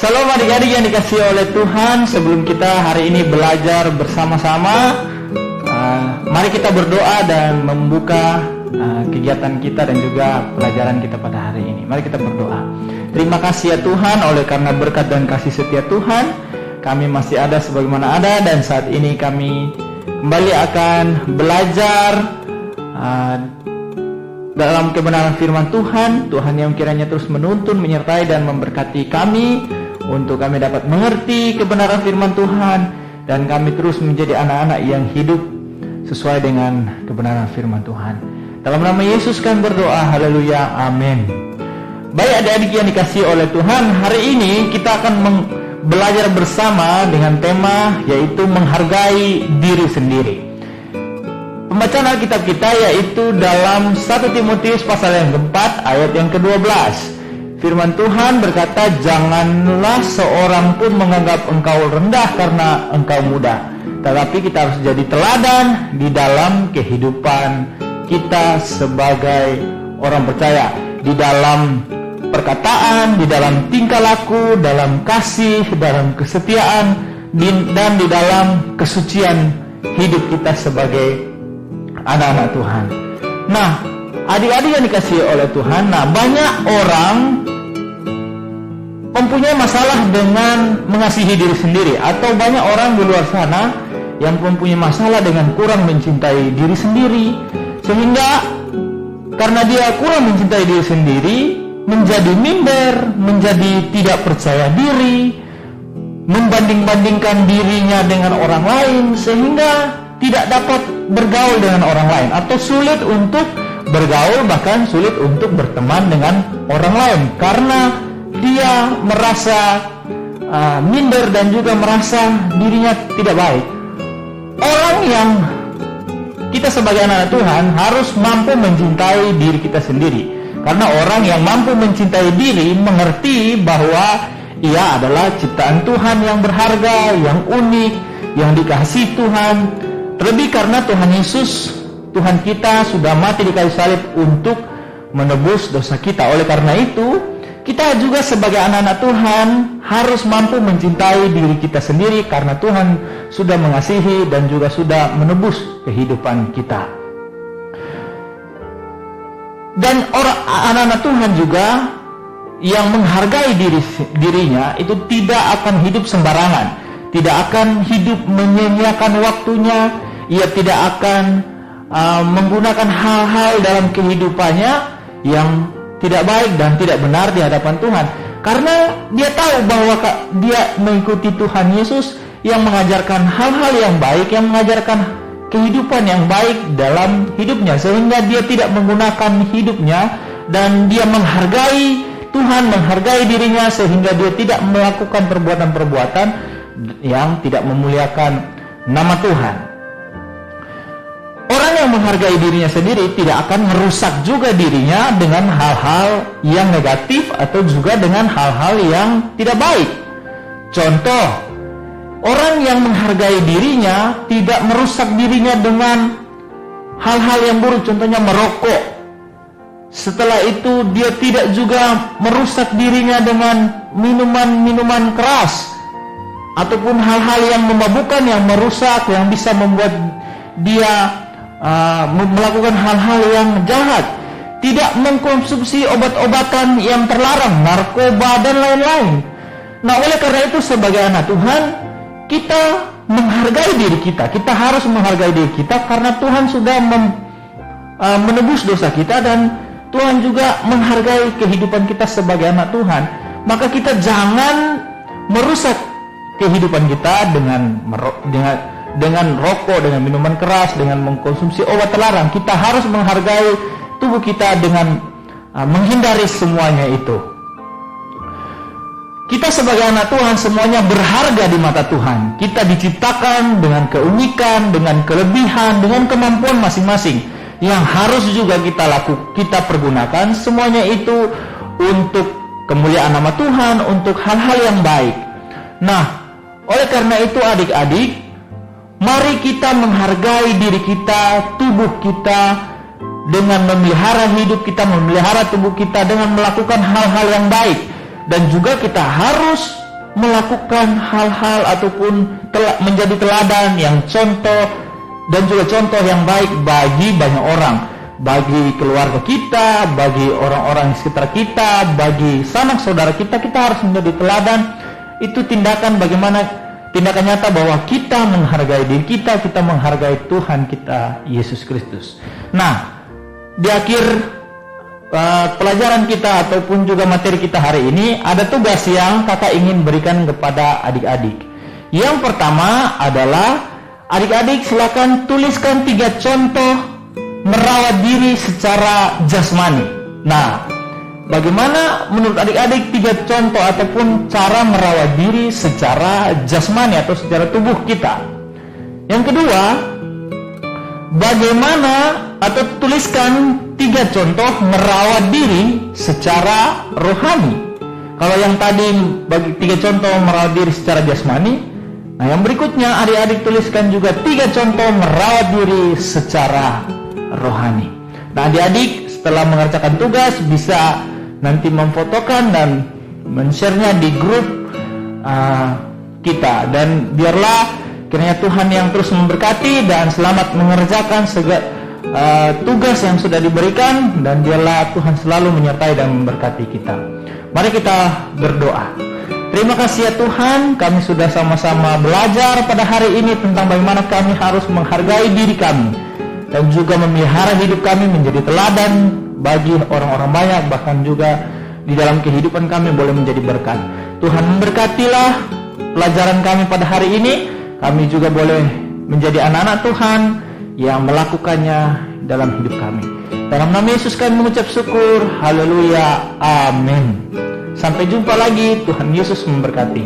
Salam adik-adik yang dikasihi oleh Tuhan. Sebelum kita hari ini belajar bersama-sama, mari kita berdoa dan membuka kegiatan kita dan juga pelajaran kita pada hari ini. Mari kita berdoa. Terima kasih ya Tuhan, oleh karena berkat dan kasih setia Tuhan, kami masih ada sebagaimana ada, dan saat ini kami kembali akan belajar dalam kebenaran firman Tuhan. Tuhan yang kiranya terus menuntun, menyertai dan memberkati kami untuk kami dapat mengerti kebenaran firman Tuhan, dan kami terus menjadi anak-anak yang hidup sesuai dengan kebenaran firman Tuhan. Dalam nama Yesus kami berdoa, haleluya, amin. Baik adik-adik yang dikasihi oleh Tuhan, hari ini kita akan belajar bersama dengan tema yaitu menghargai diri sendiri. Pembacaan Alkitab kita yaitu dalam 1 Timotius pasal yang keempat ayat yang ke-12. Firman Tuhan berkata, janganlah seorang pun menganggap engkau rendah karena engkau muda, tetapi kita harus jadi teladan di dalam kehidupan kita sebagai orang percaya, di dalam perkataan, di dalam tingkah laku, dalam kasih, dalam kesetiaan, dan di dalam kesucian hidup kita sebagai anak-anak Tuhan. Nah, adik-adik yang dikasihi oleh Tuhan, banyak orang mempunyai masalah dengan mengasihi diri sendiri, atau banyak orang di luar sana yang mempunyai masalah dengan kurang mencintai diri sendiri, sehingga karena dia kurang mencintai diri sendiri, menjadi minder, menjadi tidak percaya diri, membanding-bandingkan dirinya dengan orang lain, sehingga tidak dapat bergaul dengan orang lain, atau sulit untuk bergaul, bahkan sulit untuk berteman dengan orang lain, karena dia merasa minder dan juga merasa dirinya tidak baik. Orang yang kita sebagai anak Tuhan harus mampu mencintai diri kita sendiri, karena orang yang mampu mencintai diri mengerti bahwa ia adalah ciptaan Tuhan yang berharga, yang unik, yang dikasihi Tuhan. Terlebih karena Tuhan Yesus, Tuhan kita sudah mati di kayu salib untuk menebus dosa kita. Oleh karena itu, kita juga sebagai anak-anak Tuhan harus mampu mencintai diri kita sendiri, karena Tuhan sudah mengasihi dan juga sudah menebus kehidupan kita. Dan orang anak-anak Tuhan juga yang menghargai dirinya itu tidak akan hidup sembarangan, tidak akan hidup menyia-nyiakan waktunya. Ia tidak akan menggunakan hal-hal dalam kehidupannya yang tidak baik dan tidak benar di hadapan Tuhan, karena dia tahu bahwa dia mengikuti Tuhan Yesus yang mengajarkan hal-hal yang baik, yang mengajarkan kehidupan yang baik dalam hidupnya, sehingga dia tidak menggunakan hidupnya, dan dia menghargai Tuhan, menghargai dirinya, sehingga dia tidak melakukan perbuatan-perbuatan yang tidak memuliakan nama Tuhan. Orang yang menghargai dirinya sendiri tidak akan merusak juga dirinya dengan hal-hal yang negatif atau juga dengan hal-hal yang tidak baik. Contoh, orang yang menghargai dirinya tidak merusak dirinya dengan hal-hal yang buruk, contohnya merokok. Setelah itu dia tidak juga merusak dirinya dengan minuman-minuman keras ataupun hal-hal yang memabukkan, yang merusak, yang bisa membuat dia melakukan hal-hal yang jahat. Tidak mengkonsumsi obat-obatan yang terlarang, narkoba dan lain-lain. Oleh karena itu sebagai anak Tuhan, kita menghargai diri kita. Kita harus menghargai diri kita, karena Tuhan sudah menebus dosa kita, dan Tuhan juga menghargai kehidupan kita sebagai anak Tuhan. Maka kita jangan merusak kehidupan kita dengan rokok, dengan minuman keras, dengan mengkonsumsi obat terlarang. Kita harus menghargai tubuh kita dengan menghindari semuanya itu. Kita sebagai anak Tuhan semuanya berharga di mata Tuhan. Kita diciptakan dengan keunikan, dengan kelebihan, dengan kemampuan masing-masing yang harus juga kita pergunakan semuanya itu untuk kemuliaan nama Tuhan, untuk hal-hal yang baik. Oleh karena itu adik-adik, mari kita menghargai diri kita, tubuh kita, dengan memelihara hidup kita, memelihara tubuh kita dengan melakukan hal-hal yang baik. Dan juga kita harus melakukan hal-hal ataupun menjadi teladan yang contoh dan juga contoh yang baik bagi banyak orang, bagi keluarga kita, bagi orang-orang di sekitar kita, bagi sanak saudara kita. Kita harus menjadi teladan. Itu tindakan bagaimana, tindakan nyata bahwa kita menghargai diri kita, kita menghargai Tuhan kita Yesus Kristus. Nah, di akhir pelajaran kita ataupun juga materi kita hari ini, ada tugas yang kakak ingin berikan kepada adik-adik. Yang pertama adalah, adik-adik silakan tuliskan 3 contoh merawat diri secara jasmani. Nah, bagaimana menurut adik-adik 3 contoh ataupun cara merawat diri secara jasmani atau secara tubuh kita? Yang kedua, bagaimana atau tuliskan 3 contoh merawat diri secara rohani. Kalau yang tadi bagi 3 contoh merawat diri secara jasmani, nah yang berikutnya adik-adik tuliskan juga 3 contoh merawat diri secara rohani. Nah, adik-adik setelah mengerjakan tugas bisa nanti memfotokan dan men-share-nya di grup kita. Dan biarlah kiranya Tuhan yang terus memberkati dan selamat mengerjakan tugas yang sudah diberikan, dan biarlah Tuhan selalu menyertai dan memberkati kita. Mari kita berdoa. Terima kasih ya Tuhan, kami sudah sama-sama belajar pada hari ini tentang bagaimana kami harus menghargai diri kami dan juga memelihara hidup kami menjadi teladan bagi orang-orang banyak, bahkan juga di dalam kehidupan kami boleh menjadi berkat. Tuhan memberkatilah pelajaran kami pada hari ini. Kami juga boleh menjadi anak-anak Tuhan yang melakukannya dalam hidup kami. Dalam nama Yesus kami mengucap syukur. Haleluya. Amin. Sampai jumpa lagi. Tuhan Yesus memberkati.